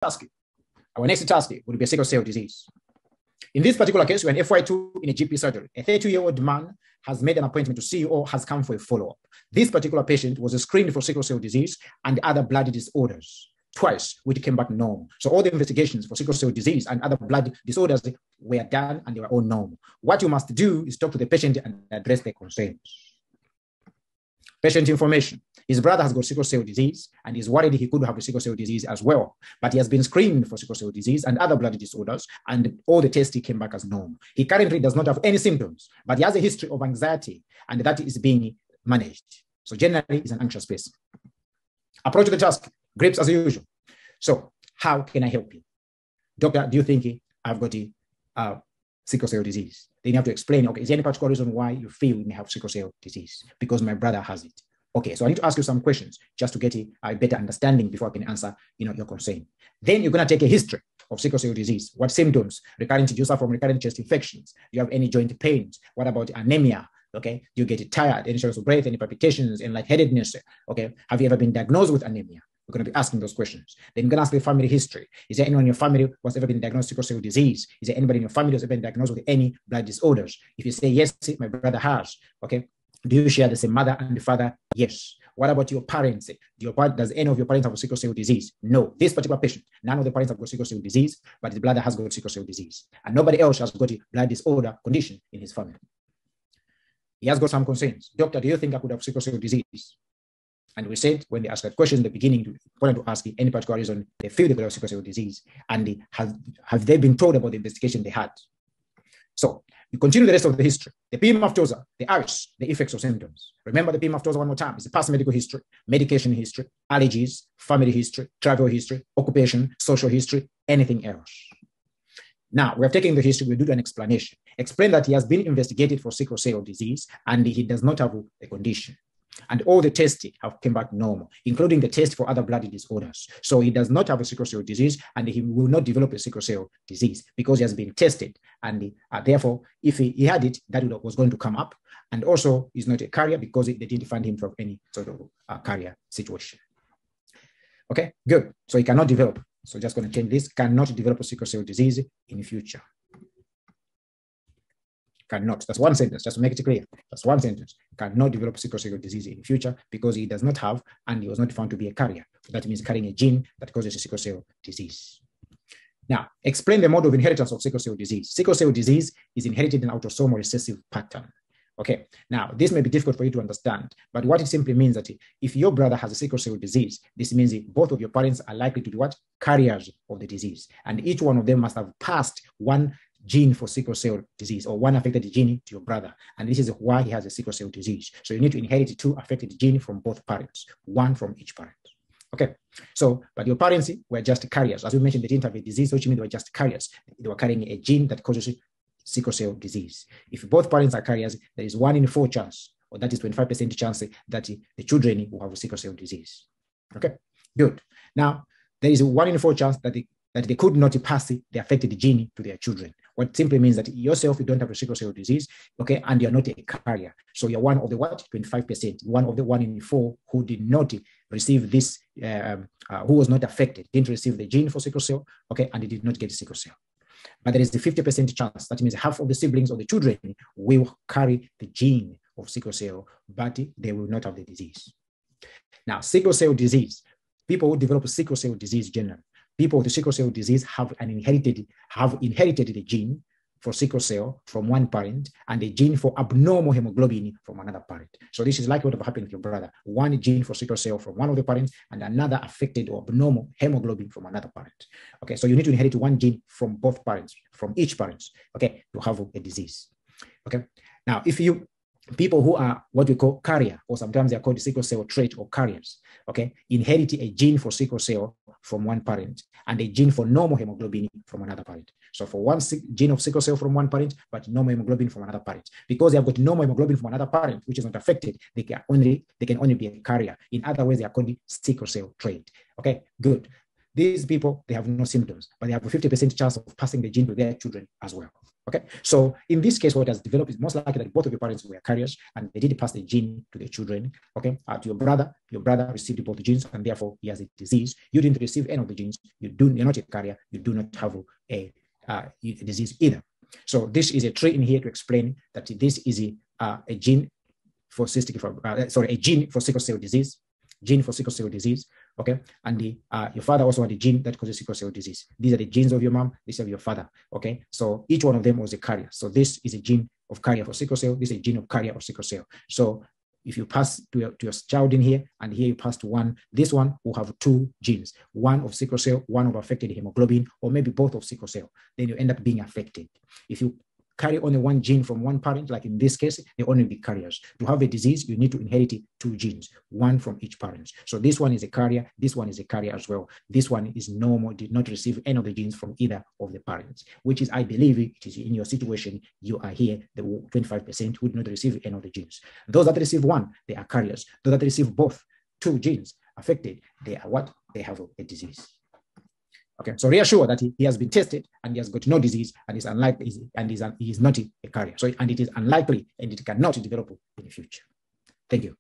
task. Our next task would be sickle cell disease. In this particular case, we're an FY2 in a GP surgery. A 32-year-old man has made an appointment to see you or has come for a follow-up. This particular patient was screened for sickle cell disease and other blood disorders twice, which came back normal. So all the investigations for sickle cell disease and other blood disorders were done and they were all normal. What you must do is talk to the patient and address their concerns. Patient information. His brother has got sickle cell disease and is worried he could have sickle cell disease as well. But he has been screened for sickle cell disease and other blood disorders, and all the tests came back as normal. He currently does not have any symptoms, but he has a history of anxiety, and that is being managed. So generally, he's an anxious person. Approach to the task, grips as usual. So how can I help you? Doctor, do you think I've got sickle cell disease? Then you have to explain, okay, is there any particular reason why you feel you may have sickle cell disease? Because my brother has it. Okay, so I need to ask you some questions just to get a better understanding before I can answer, your concern. Then you're going to take a history of sickle cell disease. What symptoms? Recurrent, do you suffer from recurrent chest infections? Do you have any joint pains? What about anemia? Okay, do you get tired? Any shortness of breath? Any palpitations? Any lightheadedness? Okay, have you ever been diagnosed with anemia? We're going to be asking those questions. Then you're going to ask the family history. Is there anyone in your family who has ever been diagnosed with sickle cell disease? Is there anybody in your family who has ever been diagnosed with any blood disorders? If you say yes, my brother has. Okay, do you share the same mother and the father? Yes. What about your parents? Does any of your parents have sickle cell disease? No. This particular patient, none of the parents have got sickle cell disease, but his brother has got sickle cell disease. And nobody else has got a blood disorder condition in his family. He has got some concerns. Doctor, do you think I could have sickle cell disease? And we said, when they asked that question in the beginning, important to ask any particular reason they feel they could have sickle cell disease, and have they been told about the investigation they had? So you continue the rest of the history. The PMAFTOSA, the ARS, the effects or symptoms. Remember the PMAFTOSA one more time. It's the past medical history, medication history, allergies, family history, travel history, occupation, social history, anything else. Now, we have taken the history, we'll do an explanation. Explain that he has been investigated for sickle cell disease and he does not have a condition. And all the tests have come back normal, including the test for other blood disorders. So he does not have a sickle cell disease and he will not develop a sickle cell disease because he has been tested. And therefore, if he had it, that was going to come up. And also, he's not a carrier because they didn't find him from any sort of carrier situation. Okay, good. So he cannot develop. So just going to change this, cannot develop a sickle cell disease in the future. Cannot. That's one sentence, just to make it clear. That's one sentence. Cannot develop sickle cell disease in the future because he does not have and he was not found to be a carrier. So that means carrying a gene that causes a sickle cell disease. Now, explain the mode of inheritance of sickle cell disease. Sickle cell disease is inherited in an autosomal recessive pattern. Okay, now this may be difficult for you to understand, but what it simply means that if your brother has a sickle cell disease, this means both of your parents are likely to be what? Carriers of the disease. And each one of them must have passed one gene for sickle cell disease or one affected gene to your brother. And this is why he has a sickle cell disease. So you need to inherit two affected genes from both parents, one from each parent. Okay, so, but your parents were just carriers. As we mentioned, they didn't have a disease, which means they were just carriers. They were carrying a gene that causes sickle cell disease. If both parents are carriers, there is 1 in 4 chance, or that is 25% chance that the children will have sickle cell disease. Okay, good. Now, there is a 1 in 4 chance that they could not pass the affected gene to their children. What simply means that yourself, you don't have a sickle cell disease, okay, and you're not a carrier. So you're one of the what? 25%, one of the 1 in 4 who did not receive this, who was not affected, didn't receive the gene for sickle cell, okay, and they did not get sickle cell. But there is the 50% chance, that means half of the siblings or the children will carry the gene of sickle cell, but they will not have the disease. Now, sickle cell disease, people who develop sickle cell disease generally, people with sickle cell disease have inherited the gene for sickle cell from one parent and a gene for abnormal hemoglobin from another parent. So this is likely what will happen with your brother. One gene for sickle cell from one of the parents and another affected or abnormal hemoglobin from another parent. Okay, so you need to inherit one gene from both parents, from each parent, okay, to have a disease. Okay, now people who are what we call carrier, or sometimes they are called sickle cell trait or carriers, okay, inherit a gene for sickle cell from one parent and a gene for normal hemoglobin from another parent. So for one gene of sickle cell from one parent, but normal hemoglobin from another parent. Because they have got normal hemoglobin from another parent, which is not affected, they can only be a carrier. In other words, they are called sickle cell trait. Okay, good. these people, they have no symptoms, but they have a 50% chance of passing the gene to their children as well. Okay, so in this case, what has developed is most likely that both of your parents were carriers and they did pass the gene to their children. Okay, to your brother received both the genes and therefore he has a disease. You didn't receive any of the genes. You're not a carrier. You do not have a disease either. So this is a trait in here to explain that this is a gene for a gene for sickle cell disease. Gene for sickle cell disease, okay, and your father also had a gene that causes sickle cell disease. These are the genes of your mom, these are your father, okay. So each one of them was a carrier. So this is a gene of carrier for sickle cell. This is a gene of carrier of sickle cell. So if you pass to your child in here, and here you pass to one, this one will have two genes, one of sickle cell, one of affected hemoglobin, or maybe both of sickle cell. Then you end up being affected. If you carry only one gene from one parent, like in this case, they only be carriers. To have a disease, you need to inherit two genes, one from each parent. So this one is a carrier, this one is a carrier as well. This one is normal, did not receive any of the genes from either of the parents, which is, I believe it is in your situation, you are here, the 25% who did not receive any of the genes. Those that receive one, they are carriers. Those that receive both, two genes affected, they are what? They have a disease. Okay, so reassure that he has been tested and he has got no disease and is unlikely he is not a carrier. So and it is unlikely and it cannot develop in the future. Thank you.